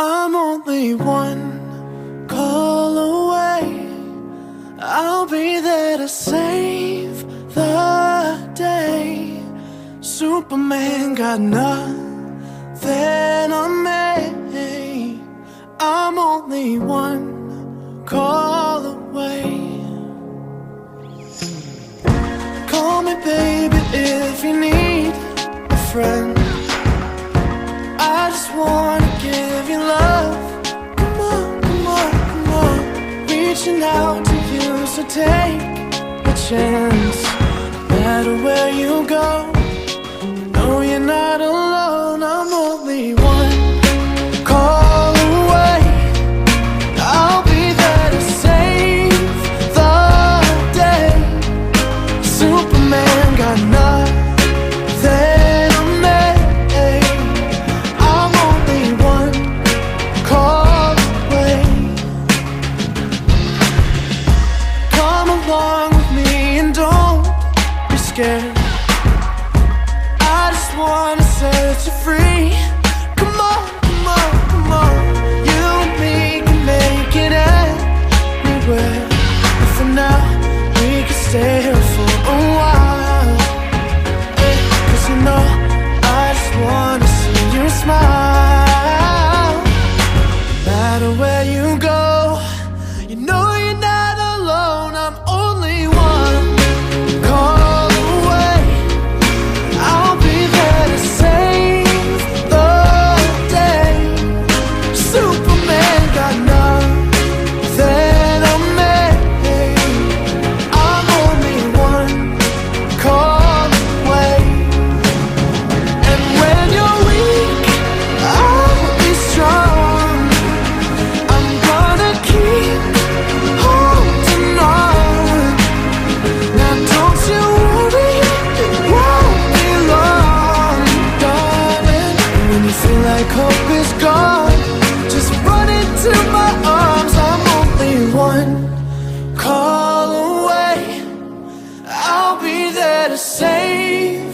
I'm only one call away. I'll be there to save the day. Superman got nothing on me. I'm only one call away. Call me baby if you need a friend. I just wanna give you love. Come on, come on, come on. Reaching out to you, so take a chance. No matter where you go, no, you're not alone. I'm only one call away. I'll be there to save the day. Superman got nothing on me. I'm only one call away. Come along with me and don't be scared. I just wanna set you free. Come on, come on, come on. You and me can make it anywhere. But for now, we can stay here for a while. 'Cause you know, I just wanna see you smile. No matter where you go, you know you're not alone. I'm only one call away. I'll be there to save the day. Superman got nothing on me. I'm only one call away. And when you're weak, I'll be strong. I'm gonna keep holding on. Now don't you worry, it won't be long, darling. And when you feel like hope is gone, just run into my arms. I'm only one call away. I'll be there to save